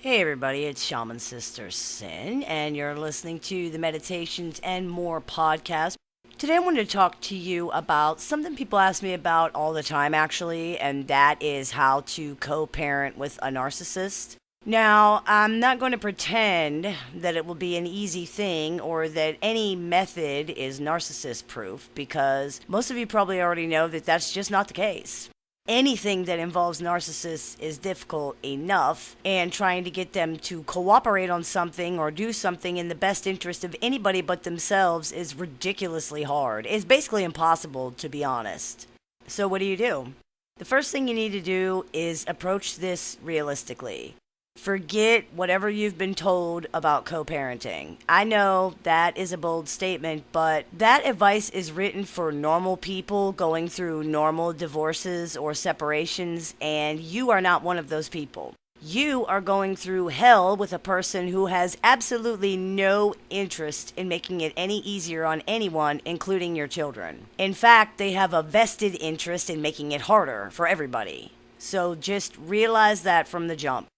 Hey everybody, it's Shaman Sister Sin, and you're listening to the Meditations and More podcast. Today I wanted to talk to you about something people ask me about all the time, actually, and that is how to co-parent with a narcissist. Now, I'm not going to pretend that it will be an easy thing or that any method is narcissist proof, because most of you probably already know that that's just not the case. Anything that involves narcissists is difficult enough, and trying to get them to cooperate on something or do something in the best interest of anybody but themselves is ridiculously hard. It's basically impossible, to be honest. So what do? The first thing you need to do is approach this realistically. Forget whatever you've been told about co-parenting. I know that is a bold statement, but that advice is written for normal people going through normal divorces or separations, and you are not one of those people. You are going through hell with a person who has absolutely no interest in making it any easier on anyone, including your children. In fact, they have a vested interest in making it harder for everybody. So just realize that from the jump.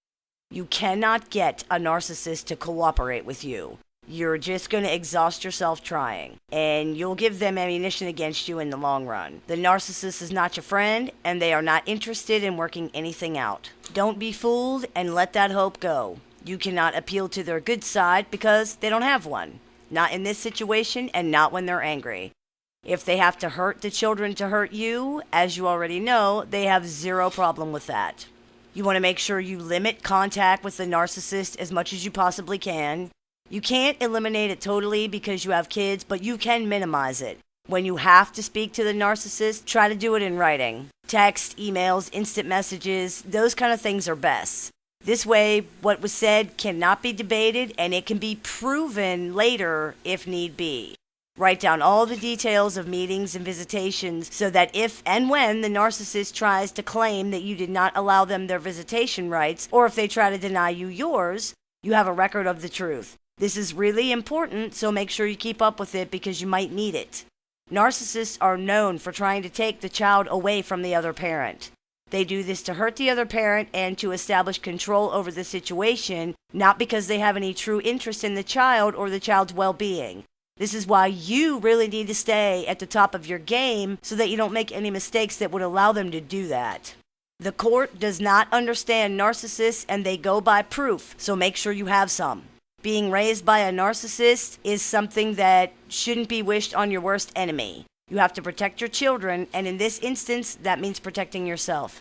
You cannot get a narcissist to cooperate with you. You're just going to exhaust yourself trying, and you'll give them ammunition against you in the long run. The narcissist is not your friend, and they are not interested in working anything out. Don't be fooled and let that hope go. You cannot appeal to their good side because they don't have one. Not in this situation, and not when they're angry. If they have to hurt the children to hurt you, as you already know, they have zero problem with that. You want to make sure you limit contact with the narcissist as much as you possibly can. You can't eliminate it totally because you have kids, but you can minimize it. When you have to speak to the narcissist, try to do it in writing. Text, emails, instant messages, those kind of things are best. This way, what was said cannot be debated, and it can be proven later if need be. Write down all the details of meetings and visitations so that if and when the narcissist tries to claim that you did not allow them their visitation rights, or if they try to deny you yours, you have a record of the truth. This is really important, so make sure you keep up with it because you might need it. Narcissists are known for trying to take the child away from the other parent. They do this to hurt the other parent and to establish control over the situation, not because they have any true interest in the child or the child's well-being. This is why you really need to stay at the top of your game so that you don't make any mistakes that would allow them to do that. The court does not understand narcissists, and they go by proof, so make sure you have some. Being raised by a narcissist is something that shouldn't be wished on your worst enemy. You have to protect your children, and in this instance, that means protecting yourself.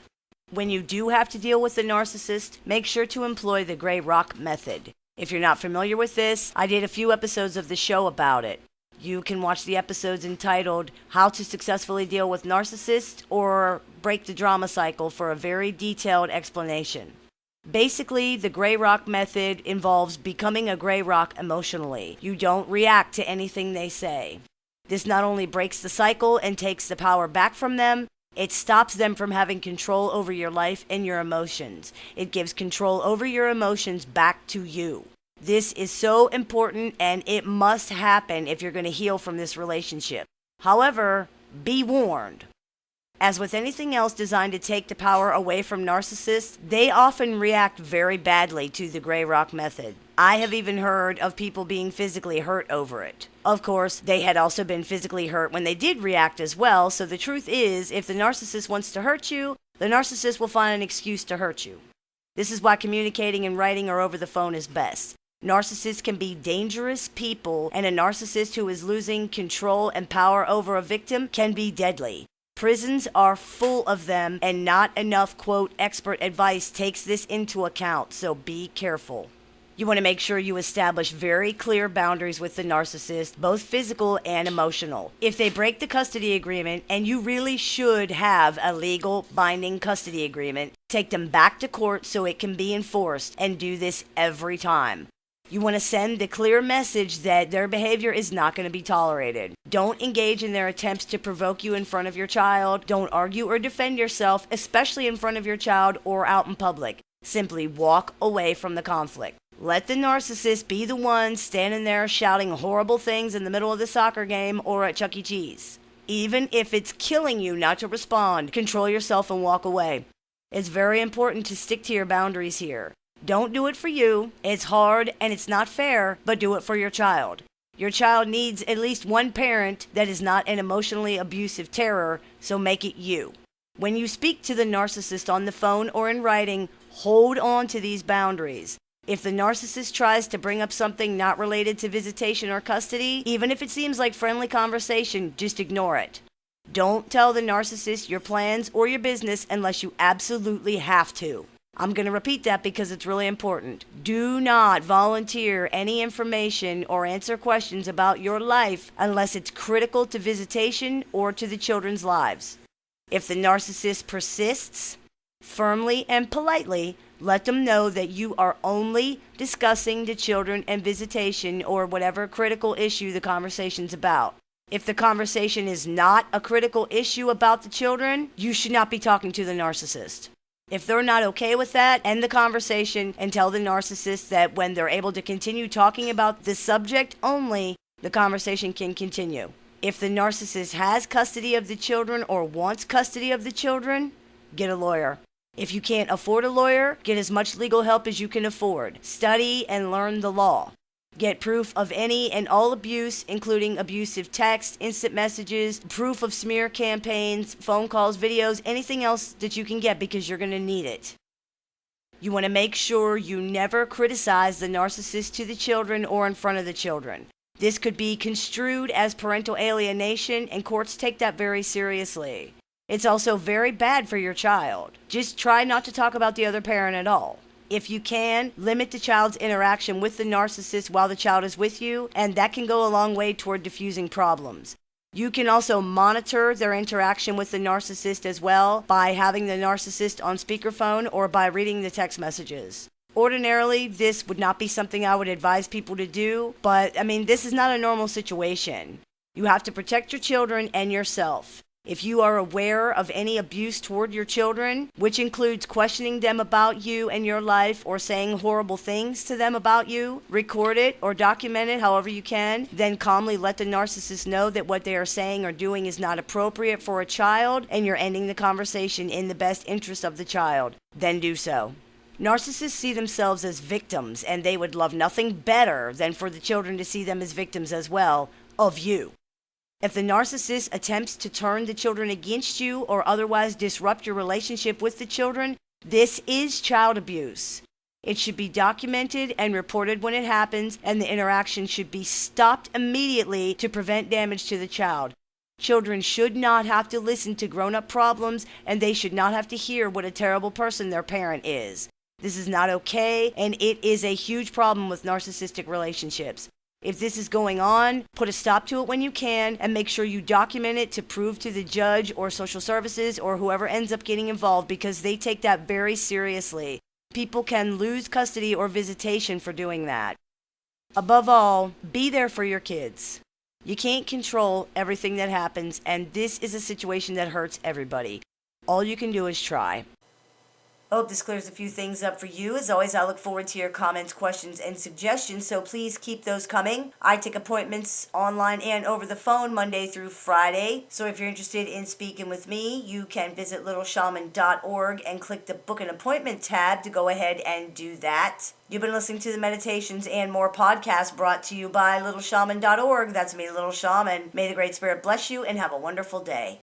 When you do have to deal with the narcissist, make sure to employ the gray rock method. If you're not familiar with this, I did a few episodes of the show about it. You can watch the episodes entitled How to Successfully Deal with Narcissists or Break the Drama Cycle for a very detailed explanation. Basically, the gray rock method involves becoming a gray rock emotionally. You don't react to anything they say. This not only breaks the cycle and takes the power back from them, it stops them from having control over your life and your emotions. It gives control over your emotions back to you. This is so important, and it must happen if you're going to heal from this relationship. However, be warned. As with anything else designed to take the power away from narcissists, they often react very badly to the gray rock method. I have even heard of people being physically hurt over it. Of course, they had also been physically hurt when they did react as well, so the truth is, if the narcissist wants to hurt you, the narcissist will find an excuse to hurt you. This is why communicating in writing or over the phone is best. Narcissists can be dangerous people, and a narcissist who is losing control and power over a victim can be deadly. Prisons are full of them, and not enough, quote, expert advice takes this into account, so be careful. You want to make sure you establish very clear boundaries with the narcissist, both physical and emotional. If they break the custody agreement, and you really should have a legal binding custody agreement, take them back to court so it can be enforced, and do this every time. You want to send the clear message that their behavior is not going to be tolerated. Don't engage in their attempts to provoke you in front of your child. Don't argue or defend yourself, especially in front of your child or out in public. Simply walk away from the conflict. Let the narcissist be the one standing there shouting horrible things in the middle of the soccer game or at Chuck E. Cheese. Even if it's killing you not to respond, control yourself and walk away. It's very important to stick to your boundaries here. Don't do it for you. It's hard and it's not fair, but do it for your child. Your child needs at least one parent that is not an emotionally abusive terror, so make it you. When you speak to the narcissist on the phone or in writing, hold on to these boundaries. If the narcissist tries to bring up something not related to visitation or custody, even if it seems like friendly conversation, just ignore it. Don't tell the narcissist your plans or your business unless you absolutely have to. I'm going to repeat that because it's really important. Do not volunteer any information or answer questions about your life unless it's critical to visitation or to the children's lives. If the narcissist persists, firmly and politely, let them know that you are only discussing the children and visitation or whatever critical issue the conversation's about. If the conversation is not a critical issue about the children, you should not be talking to the narcissist. If they're not okay with that, end the conversation and tell the narcissist that when they're able to continue talking about this subject only, the conversation can continue. If the narcissist has custody of the children or wants custody of the children, get a lawyer. If you can't afford a lawyer, get as much legal help as you can afford. Study and learn the law. Get proof of any and all abuse, including abusive text, instant messages, proof of smear campaigns, phone calls, videos, anything else that you can get because you're going to need it. You want to make sure you never criticize the narcissist to the children or in front of the children. This could be construed as parental alienation, and courts take that very seriously. It's also very bad for your child. Just try not to talk about the other parent at all. If you can, limit the child's interaction with the narcissist while the child is with you, and that can go a long way toward diffusing problems. You can also monitor their interaction with the narcissist as well by having the narcissist on speakerphone or by reading the text messages. Ordinarily, this would not be something I would advise people to do, but this is not a normal situation. You have to protect your children and yourself. If you are aware of any abuse toward your children, which includes questioning them about you and your life or saying horrible things to them about you, record it or document it however you can, then calmly let the narcissist know that what they are saying or doing is not appropriate for a child and you're ending the conversation in the best interest of the child. Then do so. Narcissists see themselves as victims, and they would love nothing better than for the children to see them as victims as well of you. If the narcissist attempts to turn the children against you or otherwise disrupt your relationship with the children, this is child abuse. It should be documented and reported when it happens, and the interaction should be stopped immediately to prevent damage to the child. Children should not have to listen to grown-up problems, and they should not have to hear what a terrible person their parent is. This is not okay, and it is a huge problem with narcissistic relationships. If this is going on, put a stop to it when you can and make sure you document it to prove to the judge or social services or whoever ends up getting involved, because they take that very seriously. People can lose custody or visitation for doing that. Above all, be there for your kids. You can't control everything that happens, and this is a situation that hurts everybody. All you can do is try. Hope this clears a few things up for you. As always, I look forward to your comments, questions, and suggestions, so please keep those coming. I take appointments online and over the phone Monday through Friday, so if you're interested in speaking with me, you can visit littleshaman.org and click the Book an Appointment tab to go ahead and do that. You've been listening to the Meditations and More podcast brought to you by littleshaman.org. That's me, Little Shaman. May the Great Spirit bless you and have a wonderful day.